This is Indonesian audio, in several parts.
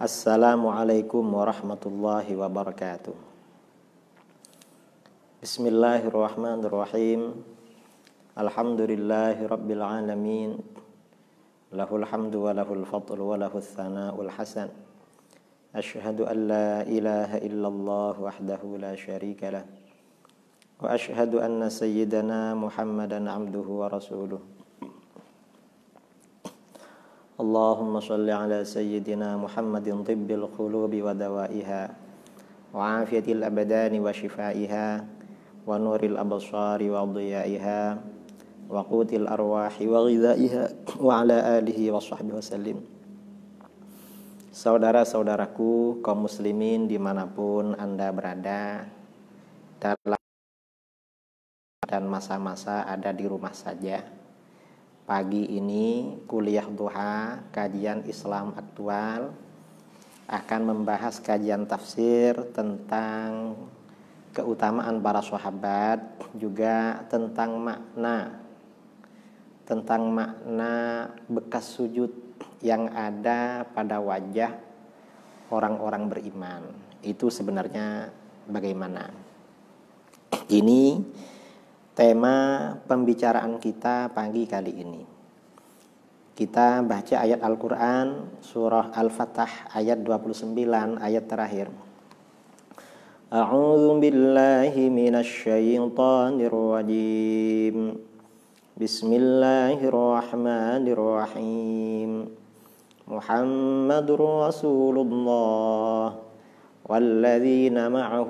Assalamualaikum warahmatullahi wabarakatuh. Bismillahirrahmanirrahim. Alhamdulillahi rabbil alamin. Lahul hamdu wa lahul fadlu wa lahul thana'ul hasan. Ashhadu an la ilaha illallah wahdahu la syarika lah. Wa ashhadu anna sayyidana Muhammadan abduhu wa rasuluh. Allahumma shalli ala sayyidina Muhammadin tibbil qulubi wa dawaiha wa afiyatil abdani wa shifaiha wa nuril absari wa dhiyaiha wa qutil arwahi wa ghidaiha wa ala alihi wa sahbihi wasallim. Saudara-saudaraku kaum muslimin dimanapun Anda berada, dalam dan masa-masa ada di rumah saja, pagi ini kuliah duha kajian Islam aktual akan membahas kajian tafsir tentang keutamaan para sahabat, juga tentang makna bekas sujud yang ada pada wajah orang-orang beriman. Itu sebenarnya bagaimana? Ini tema pembicaraan kita pagi kali ini. Kita baca ayat Al-Quran surah Al-Fatah ayat 29 ayat terakhir. A'udzu billahi minasy syaithanir rajim. Bismillahirrahmanirrahim. Muhammadur Rasulullah والذين معه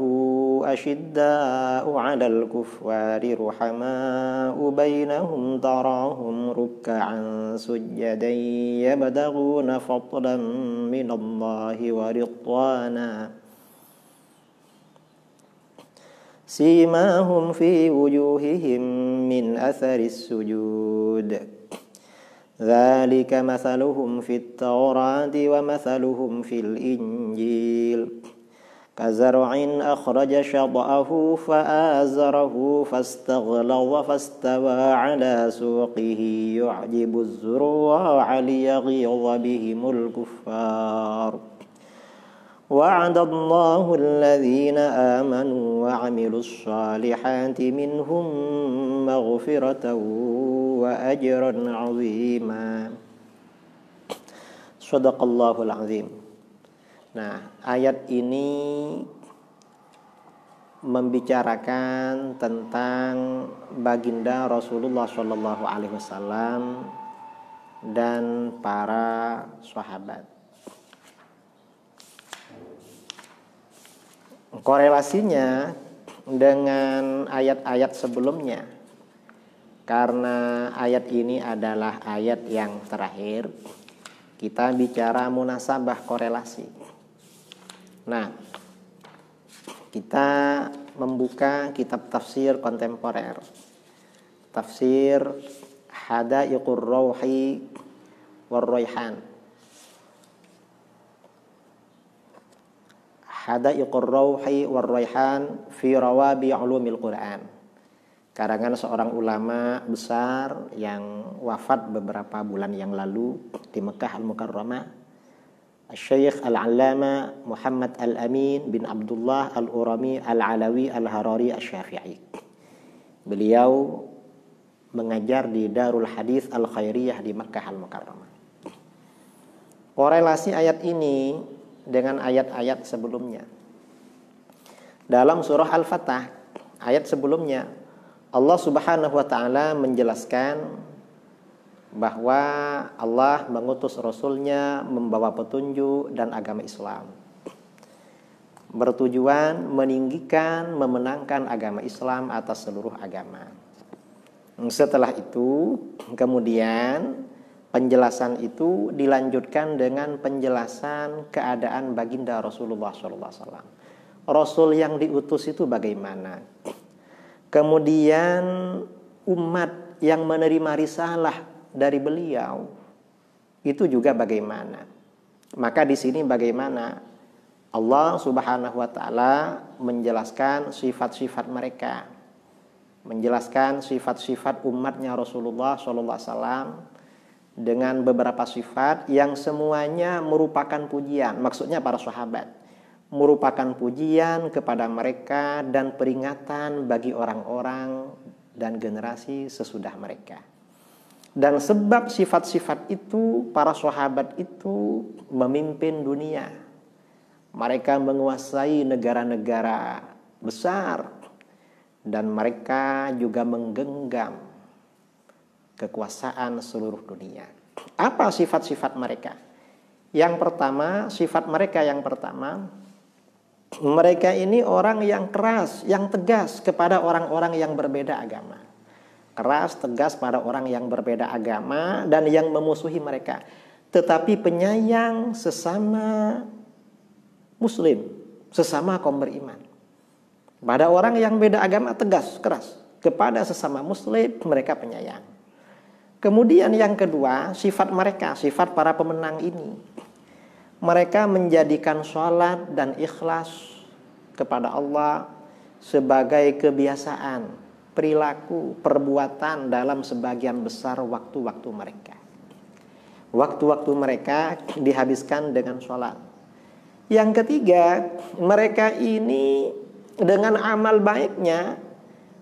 أشداء على الكفار رحماء بينهم تراهم ركعا سجدا يبتغون فضلا من الله ورضوانا سيماهم في وجوههم من أثر السجود ذلك مثلهم في التوراة ومثلهم في الإنجيل كزرع أخرج شطأه فآزره فاستغلظ فاستوى على سوقه يعجب الزروع ليغيظ بهم الكفار وعد الله الذين آمنوا وعملوا الصالحات منهم مغفرة وأجرا عظيما. Shadaqallahul azim. Nah, ayat ini membicarakan tentang baginda Rasulullah Shallallahu Alaihi Wasallam dan para sahabat. Korelasinya dengan ayat-ayat sebelumnya, karena ayat ini adalah ayat yang terakhir, kita bicara munasabah korelasi. Nah, kita membuka kitab tafsir kontemporer, tafsir Hadaiqur Rauhi war Raihan. Hadaiqur Rauhi war Raihan fi Rawabi Ulumil Quran. Karangan seorang ulama besar yang wafat beberapa bulan yang lalu di Mekah Al-Mukarramah, Syekh Al-Allama Muhammad Al-Amin bin Abdullah Al-Urami Al-Alawi Al-Harari Asy-Syafi'i. Beliau mengajar di Darul Hadits Al-Khairiyah di Makkah Al-Mukarramah. Korelasi ayat ini dengan ayat-ayat sebelumnya. Dalam surah Al-Fatah, ayat sebelumnya, Allah Subhanahu wa taala menjelaskan bahwa Allah mengutus Rasulnya membawa petunjuk dan agama Islam, bertujuan meninggikan, memenangkan agama Islam atas seluruh agama. Setelah itu, kemudian penjelasan itu dilanjutkan dengan penjelasan keadaan baginda Rasulullah SAW. Rasul yang diutus itu bagaimana? Kemudian umat yang menerima risalah dari beliau itu juga bagaimana? Maka di sini bagaimana Allah Subhanahu wa taala menjelaskan sifat-sifat mereka, menjelaskan sifat-sifat umatnya Rasulullah sallallahu alaihi wasallam dengan beberapa sifat yang semuanya merupakan pujian. Maksudnya para sahabat merupakan pujian kepada mereka dan peringatan bagi orang-orang dan generasi sesudah mereka. Dan sebab sifat-sifat itu, para sahabat itu memimpin dunia. Mereka menguasai negara-negara besar dan mereka juga menggenggam kekuasaan seluruh dunia. Apa sifat-sifat mereka? Yang pertama, sifat mereka yang pertama, mereka ini orang yang keras, yang tegas kepada orang-orang yang berbeda agama. Keras, tegas pada orang yang berbeda agama dan yang memusuhi mereka. Tetapi penyayang sesama muslim, sesama kaum beriman. Pada orang yang beda agama tegas, keras. Kepada sesama muslim mereka penyayang. Kemudian yang kedua, sifat mereka, sifat para pemenang ini. Mereka menjadikan sholat dan ikhlas kepada Allah sebagai kebiasaan, perilaku, perbuatan dalam sebagian besar waktu-waktu mereka. Waktu-waktu mereka dihabiskan dengan sholat. Yang ketiga, mereka ini dengan amal baiknya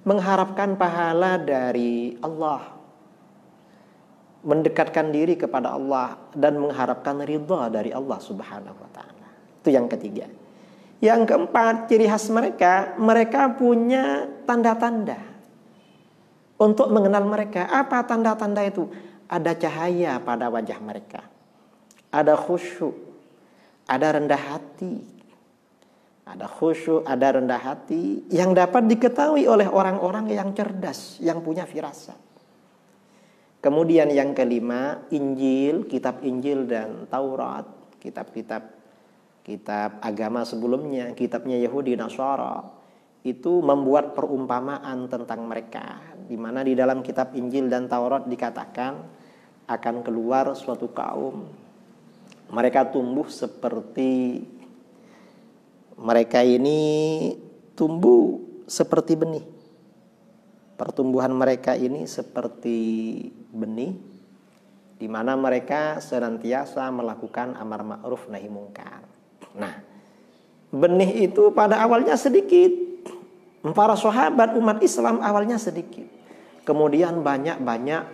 mengharapkan pahala dari Allah, mendekatkan diri kepada Allah dan mengharapkan ridha dari Allah Subhanahu wa taala. Itu yang ketiga. Yang keempat, ciri khas mereka, mereka punya tanda-tanda untuk mengenal mereka. Apa tanda-tanda itu? Ada cahaya pada wajah mereka. Ada khusyuk, ada rendah hati. Ada khusyuk, ada rendah hati yang dapat diketahui oleh orang-orang yang cerdas, yang punya firasat. Kemudian yang kelima, Injil, kitab Injil dan Taurat, kitab agama sebelumnya, kitabnya Yahudi Nasara, itu membuat perumpamaan tentang mereka, di mana di dalam kitab Injil dan Taurat dikatakan akan keluar suatu kaum, mereka tumbuh seperti, mereka ini tumbuh seperti benih. Pertumbuhan mereka ini seperti benih, di mana mereka senantiasa melakukan amar ma'ruf nahi mungkar. Nah, benih itu pada awalnya sedikit. Para sahabat umat Islam awalnya sedikit. Kemudian banyak,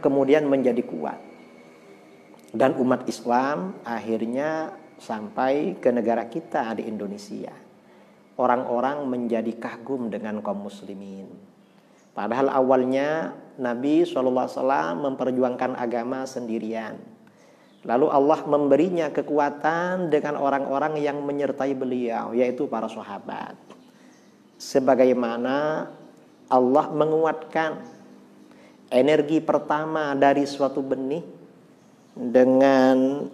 kemudian menjadi kuat. Dan umat Islam akhirnya sampai ke negara kita di Indonesia. Orang-orang menjadi kagum dengan kaum muslimin. Padahal awalnya Nabi SAW memperjuangkan agama sendirian. Lalu Allah memberinya kekuatan dengan orang-orang yang menyertai beliau, yaitu para sahabat. Sebagaimana Allah menguatkan energi pertama dari suatu benih dengan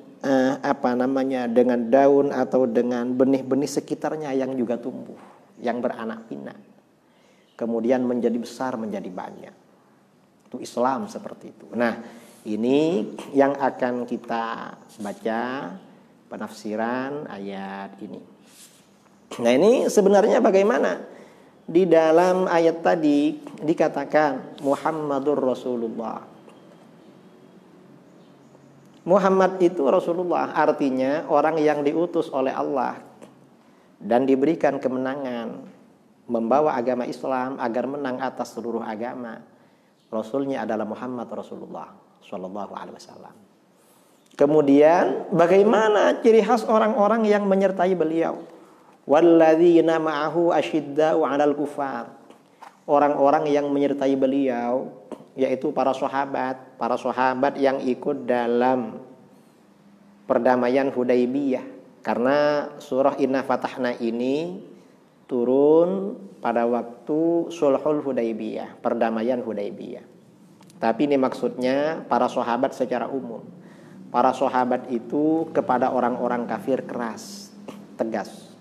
dengan daun atau dengan benih-benih sekitarnya yang juga tumbuh, yang beranak pinak. Kemudian menjadi besar, menjadi banyak. Itu Islam seperti itu. Nah, ini yang akan kita baca penafsiran ayat ini. Nah, ini sebenarnya bagaimana? Di dalam ayat tadi dikatakan Muhammadur Rasulullah. Muhammad itu Rasulullah, artinya orang yang diutus oleh Allah dan diberikan kemenangan membawa agama Islam agar menang atas seluruh agama. Rasulnya adalah Muhammad Rasulullah Sallallahu Alaihi Wasallam. Kemudian bagaimana ciri khas orang-orang yang menyertai beliau? Walladzina ma'ahu asyidda'u 'alal kufar. Orang-orang yang menyertai beliau yaitu para sahabat yang ikut dalam perdamaian Hudaybiyah. Karena surah Inna Fatahna ini turun pada waktu Sulhul Hudaybiyah, perdamaian Hudaybiyah. Tapi ini maksudnya para sahabat secara umum. Para sahabat itu kepada orang-orang kafir keras, tegas.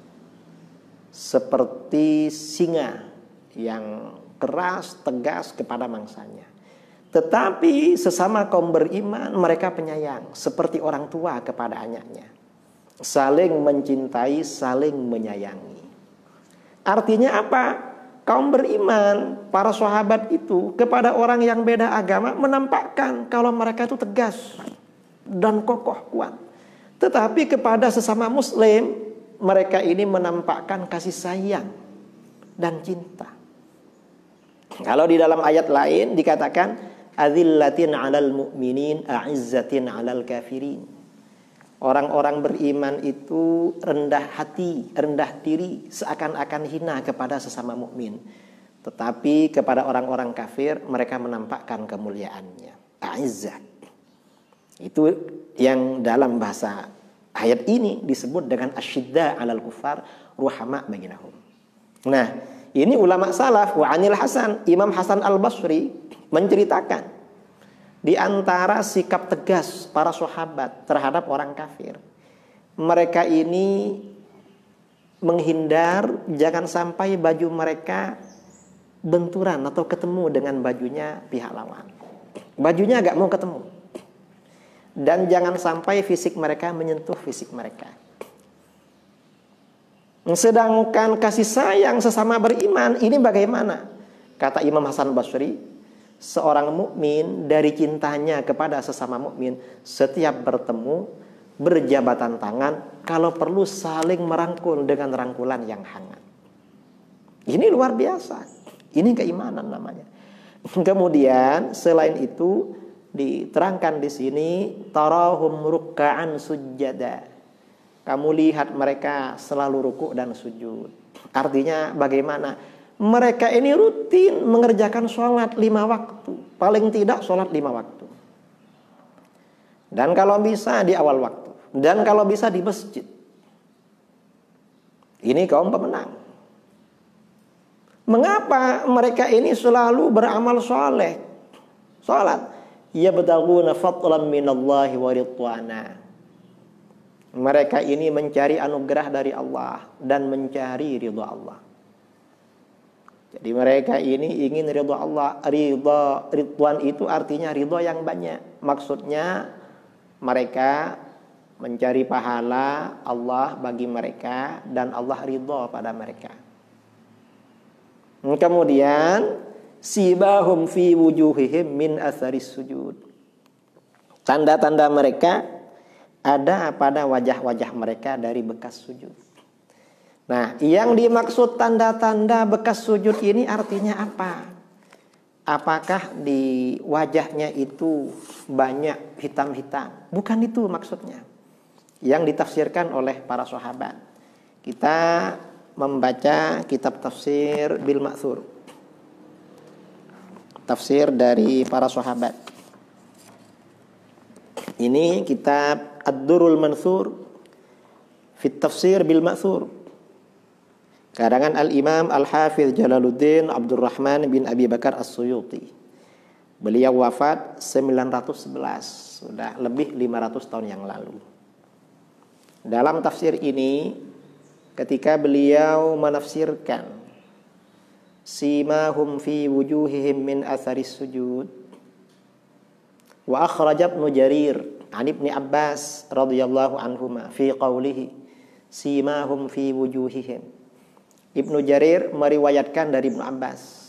Seperti singa yang keras, tegas kepada mangsanya. Tetapi sesama kaum beriman mereka penyayang, seperti orang tua kepada anaknya. Saling mencintai, saling menyayangi. Artinya apa? Kaum beriman, para sahabat itu kepada orang yang beda agama menampakkan kalau mereka itu tegas. dan kokoh kuat. Tetapi kepada sesama muslim, mereka ini menampakkan kasih sayang dan cinta. Kalau di dalam ayat lain dikatakan adzillatin 'alal mu'minin a'izzatin 'alal kafirin. Orang-orang beriman itu rendah hati, rendah diri, seakan-akan hina kepada sesama mukmin. Tetapi kepada orang-orang kafir mereka menampakkan kemuliaannya. A'izzah. Itu yang dalam bahasa ayat ini disebut dengan asyidda 'alal kufar ruhama bainahum. Nah, ini ulama salaf wa anil Hasan, Imam Hasan Al-Basri menceritakan di antara sikap tegas para sahabat terhadap orang kafir. Mereka ini menghindar jangan sampai baju mereka benturan atau ketemu dengan bajunya pihak lawan. Bajunya agak mau ketemu. Dan jangan sampai fisik mereka menyentuh fisik mereka. Sedangkan kasih sayang sesama beriman ini bagaimana? Kata Imam Hasan Basri, seorang mukmin dari cintanya kepada sesama mukmin setiap bertemu berjabatan tangan, kalau perlu saling merangkul dengan rangkulan yang hangat. Ini luar biasa. Ini keimanan namanya. Kemudian selain itu diterangkan di sini tarahum rukka'an sujada. Kamu lihat mereka selalu rukuk dan sujud. Artinya bagaimana? Mereka ini rutin mengerjakan sholat 5 waktu. Paling tidak sholat 5 waktu. Dan kalau bisa di awal waktu. Dan kalau bisa di masjid. Ini kaum pemenang. Mengapa mereka ini selalu beramal soleh? Sholat. Yabtaghuna fadlan minallahi wa ridwana. Mereka ini mencari anugerah dari Allah dan mencari ridha Allah. Jadi mereka ini ingin ridha Allah. Ridwan itu artinya ridha yang banyak. Maksudnya mereka mencari pahala Allah bagi mereka dan Allah ridha pada mereka. Kemudian sibahum fi wujuhihim min atharis sujud. Tanda-tanda mereka ada pada wajah-wajah mereka dari bekas sujud. Nah, yang dimaksud tanda-tanda bekas sujud ini artinya apa? Apakah di wajahnya itu banyak hitam-hitam? Bukan itu maksudnya. Yang ditafsirkan oleh para sahabat. Kita membaca kitab tafsir Bil Ma'thur. Tafsir dari para sahabat. Ini kitab Ad-Durrul Mansur Fit Tafsir Bil Ma'thur, karangan Al-Imam Al-Hafiz Jalaluddin Abdurrahman bin Abi Bakar As-Suyuti. Beliau wafat 911, sudah lebih 500 tahun yang lalu. Dalam tafsir ini ketika beliau menafsirkan simahum fi wujuhihim min atharis sujud, wa akhrajat Ibnu Jarir an Ibni Abbas radhiyallahu anhuma fi qawlihi simahum fi wujuhihim. Ibnu Jarir meriwayatkan dari Ibnu Abbas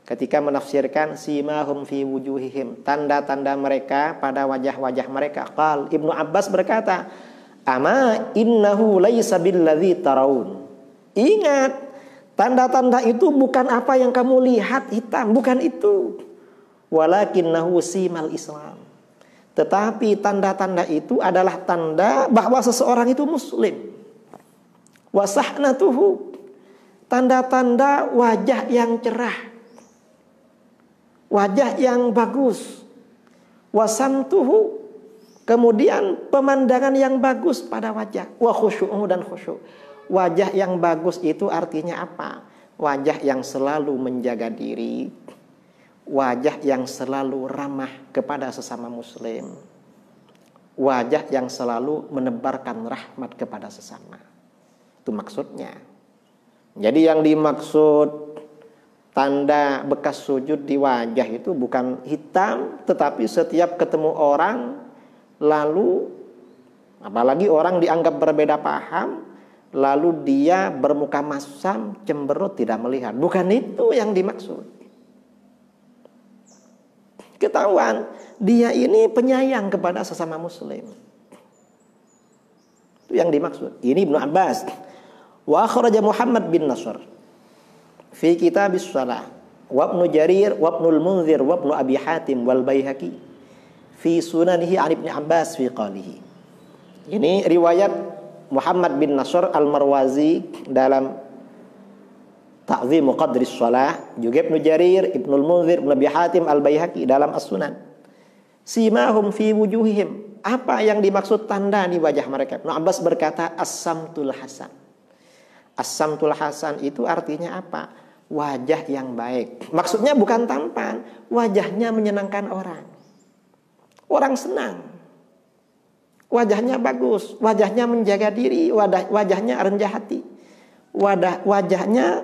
ketika menafsirkan simahum fi wujuhihim, tanda-tanda mereka pada wajah-wajah mereka. Qal, Ibnu Abbas berkata, ama innahu laisa billadzi taraun. Ingat, tanda-tanda itu bukan apa yang kamu lihat hitam, bukan itu. Walakinnahu simal Islam. Tetapi tanda-tanda itu adalah tanda bahwa seseorang itu muslim. Wasahnatuhu, tanda-tanda wajah yang cerah, wajah yang bagus. Wasamtuhu, kemudian pemandangan yang bagus pada wajah. Wa khusyu'u, dan khusyuk. Wajah yang bagus itu artinya apa? Wajah yang selalu menjaga diri, wajah yang selalu ramah kepada sesama muslim, wajah yang selalu menebarkan rahmat kepada sesama. Itu maksudnya. Jadi yang dimaksud tanda bekas sujud di wajah itu bukan hitam, tetapi setiap ketemu orang, lalu apalagi orang dianggap berbeda paham, lalu dia bermuka masam, cemberut, tidak melihat. Bukan itu yang dimaksud. Ketahuan dia ini penyayang kepada sesama muslim. Itu yang dimaksud. Ini Ibnu Abbas. Wa akhraja Muhammad bin Nasr fi kitabis shalah wa Ibnu Jarir wa Ibnu al-Munzir wa Ibnu Abi Hatim wal Baihaqi fi sunanihi an Ibnu Abbas fi qalihi. Ini riwayat Muhammad bin Nasr al-Marwazi dalam Ta'zimu Qadri Shalah, juga Ibnu Jarir, Ibnu al-Munzir, Ibnu Abi Hatim al-Baihaqi dalam As-Sunan. Simahum fi wujuhihim. Apa yang dimaksud tanda di wajah mereka? Ibnu Abbas berkata as-samtul hasan. As-samtul hasan itu artinya apa? Wajah yang baik. Maksudnya bukan tampan, wajahnya menyenangkan orang. Orang senang. Wajahnya bagus, wajahnya menjaga diri, wajahnya rendah hati. Wajahnya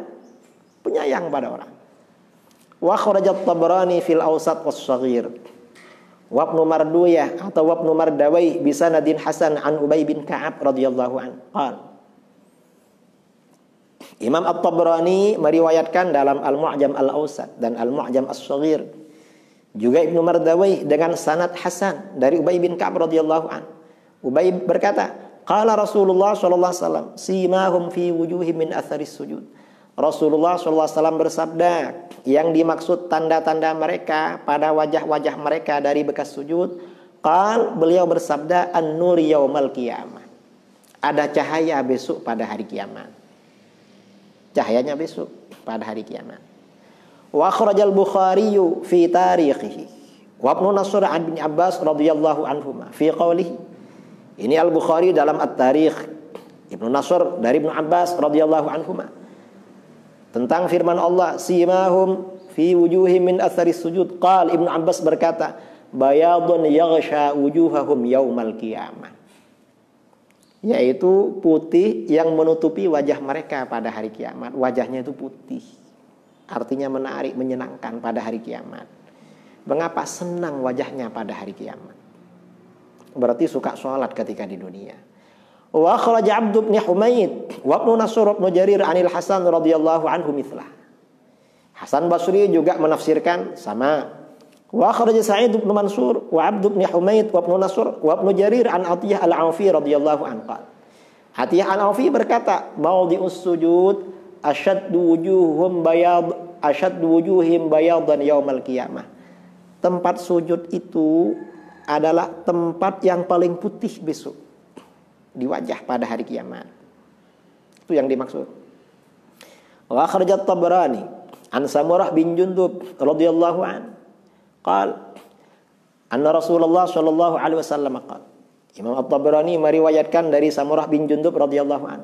penyayang pada orang. Wa kharajat Tabrani fil Awsat was-Shaghir. Wa Ibnu Marduyah atau Ibnu Mardawai bi sanadin hasan an Ubay bin Ka'ab radhiyallahu an. Imam At-Tabrani meriwayatkan dalam Al-Mu'jam Al-Awsat dan Al-Mu'jam As-Shaghir. Juga Ibnu Mardawai dengan sanad hasan dari Ubay bin Ka'ab radhiyallahu an. Ubay berkata, qala Rasulullah sallallahu alaihi wasallam, simahum fi wujuhihim min atharis sujud. Rasulullah sallallahu alaihi wasallam bersabda, yang dimaksud tanda-tanda mereka pada wajah-wajah mereka dari bekas sujud, beliau bersabda, an-nuri yaumal qiyamah. Ada cahaya besok pada hari kiamat. Cahayanya besok pada hari kiamat. Wa akhrajal Bukhari fi tarikhihi wa Ibnu Nasr an bin Abbas radhiyallahu anhuma fi qawlihi. Ini Al-Bukhari dalam At-Tarikh, Ibnu Nasr dari Ibnu Abbas radhiyallahu anhuma tentang firman Allah, simahum fi wujuhihim min atharis sujud. Ibnu Abbas berkata, bayadun yaghsha wujuhahum yaumal qiyamah. Yaitu putih yang menutupi wajah mereka pada hari kiamat. Wajahnya itu putih. Artinya menarik, menyenangkan pada hari kiamat. Mengapa senang wajahnya pada hari kiamat? Berarti suka sholat ketika di dunia. Wa akhraja Abd bin Humaid wa Ibnu Nasr Ibnu Jarir anil Hasan radhiyallahu anhu mithlah. Hasan Basri juga menafsirkan sama. Wa akhraja Sa'id bin Mansur wa Abd bin Humaid wa Ibnu Nasr wa Ibnu Jarir an Atiyah al-Aufi radhiyallahu anhu. Atiyah al-Aufi berkata, maudhi'us sujud ashaddu wujuhim bayadan yaumal qiyamah. Tempat sujud itu adalah tempat yang paling putih besok di wajah pada hari kiamat. Itu yang dimaksud. Wa akhrajat Tabrani an Samurah bin Jundub radhiyallahu an anna Rasulullah sallallahu alaihi wasallam qala. Imam At-Tabrani meriwayatkan dari Samurah bin Jundub radhiyallahu an.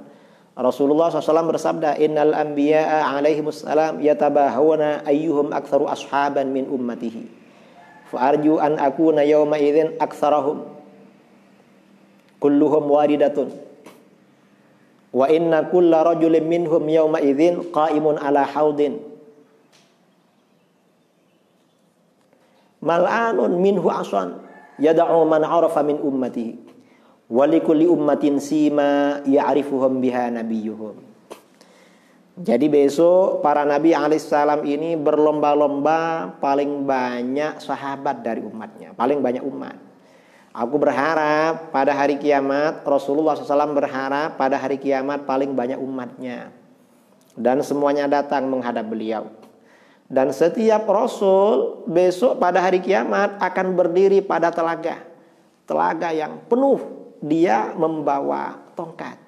Rasulullah SAW bersabda, innal anbiya'a alaihimus salam yatabahawna ayyuhum aktsaru ashaban min ummatihi. Fa'arju an akuna yawma idzin aktsarahum kulluhum waridatun wa inna kulla rajulin minhum yawma idzin qa'imun ala haudin mal'anun minhu asan yad'u man 'arafa min ummatihi wa likulli ummatin sima ya'rifuhum biha nabiyyuhum. Jadi besok para nabi alaihissalam ini berlomba-lomba paling banyak sahabat dari umatnya, paling banyak umat. Aku berharap pada hari kiamat, Rasulullah SAW berharap pada hari kiamat paling banyak umatnya. Dan semuanya datang menghadap beliau. Dan setiap Rasul besok pada hari kiamat akan berdiri pada telaga. Telaga yang penuh, dia membawa tongkat.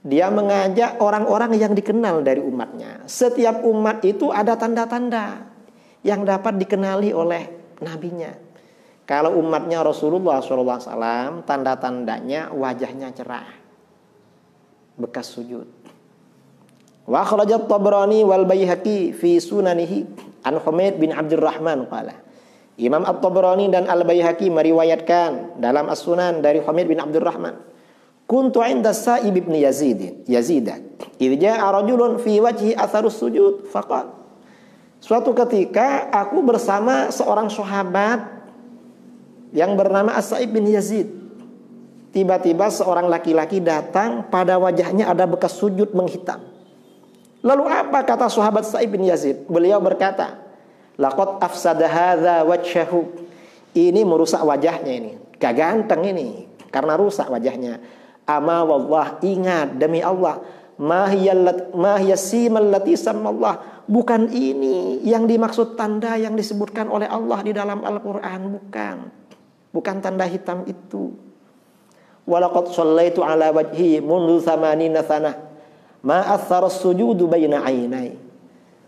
Dia mengajak orang-orang yang dikenal dari umatnya. Setiap umat itu ada tanda-tanda yang dapat dikenali oleh nabinya. Kalau umatnya Rasulullah SAW, tanda-tandanya wajahnya cerah, bekas sujud. Wa akhrajat Tabrani wal Baihaqi fi sunanihi an Humaid bin Abdurrahman qala. Imam At-Tabrani dan Al-Baihaqi meriwayatkan dalam As-Sunan dari Humaid bin Abdurrahman. Kuntu 'inda Sa'ib bin Yazid. Idh ja'a rajulun fi wajhi atharus sujud faqala. Suatu ketika aku bersama seorang sahabat yang bernama As-Sa'ib bin Yazid. Tiba-tiba seorang laki-laki datang, pada wajahnya ada bekas sujud menghitam. Lalu apa kata sahabat Sa'ib bin Yazid? Beliau berkata, Laqad afsada hadza wajhahu. Ini merusak wajahnya ini. Gak ganteng ini karena rusak wajahnya. Ama wallah, ingat demi Allah, ma hiya simal lati sammallah. Bukan ini yang dimaksud tanda yang disebutkan oleh Allah di dalam Al-Qur'an, bukan. Bukan tanda hitam itu. Walaqad shallaitu ala wajhi mundu 80 sanah. Ma athara as-sujudu baina ainai.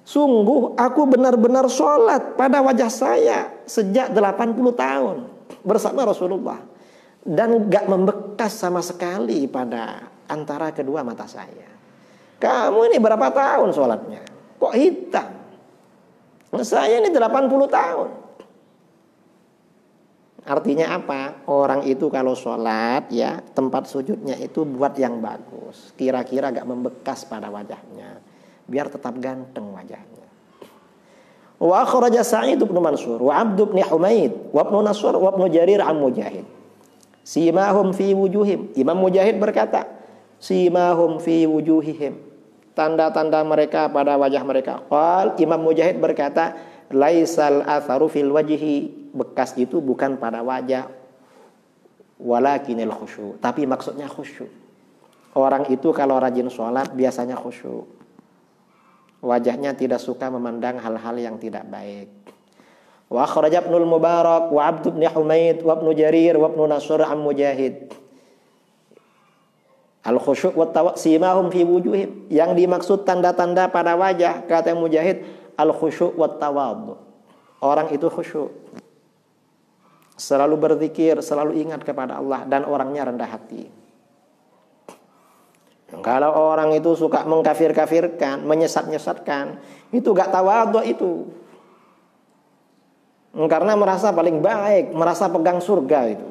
Sungguh aku benar-benar sholat pada wajah saya sejak 80 tahun bersama Rasulullah, dan gak membekas sama sekali pada antara kedua mata saya. Kamu ini berapa tahun sholatnya? Kok hitam? Saya ini 80 tahun. Artinya apa? Orang itu kalau sholat ya, tempat sujudnya itu buat yang bagus, kira-kira gak membekas pada wajahnya, biar tetap ganteng wajahnya. Wa akhraja Sa'id bin Mansur wa Abd bin Humaid wa Ibnu Nasr wa Ibnu Jarir an Mujahid. Simahum fi wujuhim. Imam Mujahid berkata, simahum fi wujuhihim. Tanda-tanda mereka pada wajah mereka. Qal, Imam Mujahid berkata, laisal atharu fil wajhi. Bekas itu bukan pada wajah, walakinil khusyu. Tapi maksudnya khusyuk. Orang itu kalau rajin sholat biasanya khusyuk. Wajahnya tidak suka memandang hal-hal yang tidak baik. Wa akhraja Ibnul Mubarak wa Abd bin Humaid wa Ibnu Jarir wa Ibnu Nasr an Mujahid. Al-khusyu' wa tawasimahum fi wujuhim. Yang dimaksud tanda-tanda pada wajah, kata Mujahid, al-khusyu' wa tawadhu. Orang itu khusyuk, selalu berzikir, selalu ingat kepada Allah, dan orangnya rendah hati. Kalau orang itu suka mengkafir-kafirkan, menyesat-nyesatkan, itu gak tawadhu itu. Karena merasa paling baik, merasa pegang surga itu.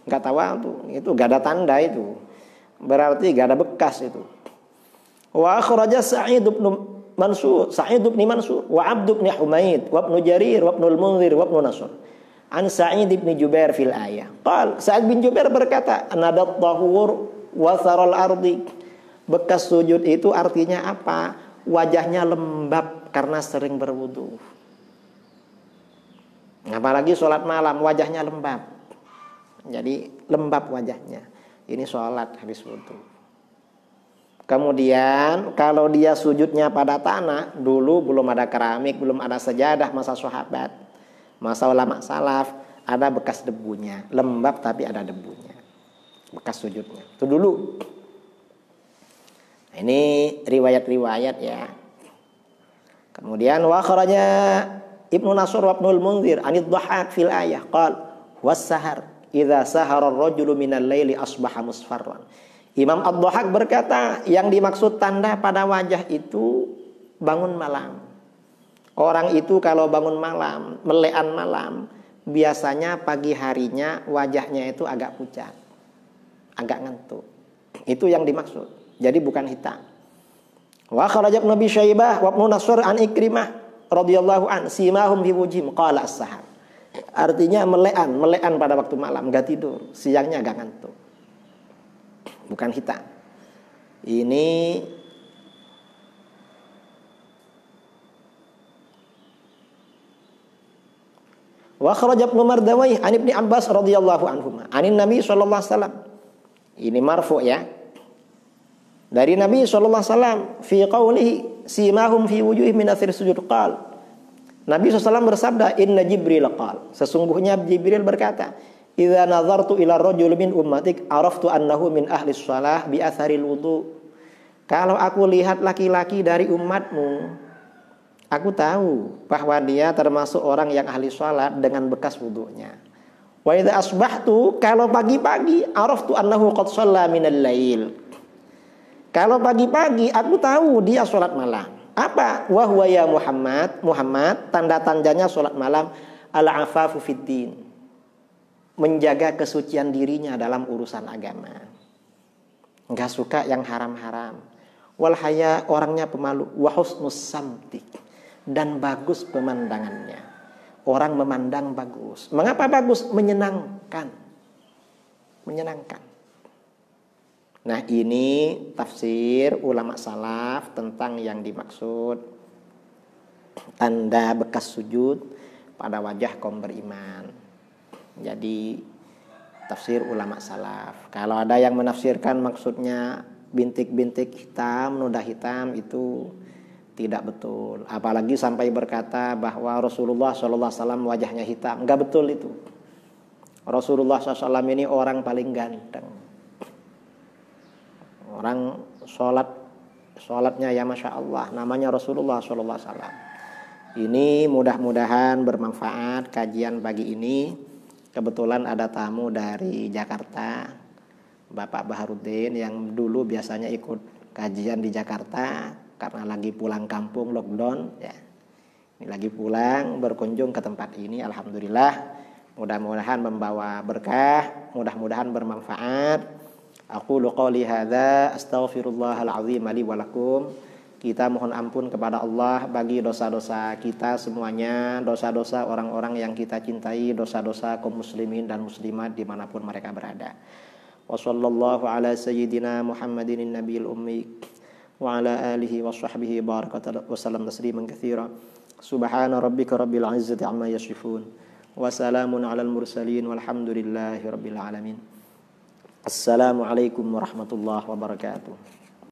Gak tawadhu, itu gak ada tanda itu. Berarti gak ada bekas itu. Wa akhraja Sa'id bin Mansur wa Abd bin Humaid wa Ibnu Jarir wa Ibnul Munzir wa Ibnu Nasr an Sa'id bin Jubair fil ayah. Qal, Sa'id bin Jubair berkata, nadat tahur wa tharal ardi. Bekas sujud itu artinya apa? Wajahnya lembab karena sering berwudu. Apalagi sholat malam, wajahnya lembab. Jadi lembab wajahnya. Ini sholat habis wudu. Kemudian kalau dia sujudnya pada tanah, dulu belum ada keramik, belum ada sejadah masa sahabat, masa ulama salaf, ada bekas debunya, lembab tapi ada debunya, bekas sujudnya. Itu dulu. Ini riwayat-riwayat ya. Kemudian wa kharaja Ibnu Nasr wa Ibnul Munzir anid dhahak fil ayah qal was sahar idza sahara ar-rajulu minal laili asbaha musfarran. Imam Ad-Dhahak berkata, yang dimaksud tanda pada wajah itu bangun malam. Orang itu kalau bangun malam, melean malam, biasanya pagi harinya wajahnya itu agak pucat, agak ngantuk. Itu yang dimaksud. Jadi bukan hitam. Wa kharaja Ibnu Abi Syaibah wa Ibnu Nasr an Ikrimah radhiyallahu an simahum fi wujhim qala as-sahar. Artinya melean pada waktu malam, enggak tidur, siangnya agak ngantuk. Bukan hitam. Ini wa kharaja Ibnu Mardawayh an Ibnu Abbas radhiyallahu anhuma anin Nabi sallallahu alaihi wasallam. Ini marfu ya. Dari Nabi sallallahu alaihi wasallam fi qaulihi simahum fi wujuhihim min athir sujud qal. Nabi SAW bersabda, inna Jibril qal. Sesungguhnya Jibril berkata, idza nazartu ila rajul min ummatik araftu annahu min ahli shalah bi atharil wudu. Kalau aku lihat laki-laki dari umatmu, aku tahu bahwa dia termasuk orang yang ahli salat dengan bekas wudunya. Wa idza asbahtu, kalau pagi-pagi araftu annahu qad shalla minal lail. Kalau pagi-pagi aku tahu dia sholat malam. Apa? Wa huwa ya Muhammad. Muhammad, tanda-tandanya sholat malam, al-afafu fiddin, menjaga kesucian dirinya dalam urusan agama. Enggak suka yang haram-haram. Wal haya, orangnya pemalu. Wa husnus samti, dan bagus pemandangannya. Orang memandang bagus. Mengapa bagus? Menyenangkan. Menyenangkan. Nah, ini tafsir ulama salaf tentang yang dimaksud tanda bekas sujud pada wajah kaum beriman. Jadi tafsir ulama salaf. Kalau ada yang menafsirkan maksudnya bintik-bintik hitam, noda hitam, itu tidak betul. Apalagi sampai berkata bahwa Rasulullah SAW wajahnya hitam. Enggak betul itu. Rasulullah SAW ini orang paling ganteng. Orang sholatnya ya Masya Allah, namanya Rasulullah SAW. Ini mudah-mudahan bermanfaat kajian pagi ini. Kebetulan ada tamu dari Jakarta, Bapak Baharudin, yang dulu biasanya ikut kajian di Jakarta karena lagi pulang kampung lockdown ya. Ini lagi pulang berkunjung ke tempat ini, alhamdulillah. Mudah-mudahan membawa berkah, mudah-mudahan bermanfaat. Aqulu qouli hadza astaghfirullahal azim li wa lakum. Kita mohon ampun kepada Allah bagi dosa-dosa kita semuanya, dosa-dosa orang-orang yang kita cintai, dosa-dosa kaum muslimin dan muslimat dimanapun mereka berada. Wa sallallahu ala sayyidina Muhammadin nabiyil ummi wa ala alihi wa sahbihi barakatuh wa salam tasliman katsira. Subhana rabbika rabbil izzati amma yasifun wa salamun alal mursalin walhamdulillahi rabbil alamin. Assalamualaikum warahmatullahi wabarakatuh.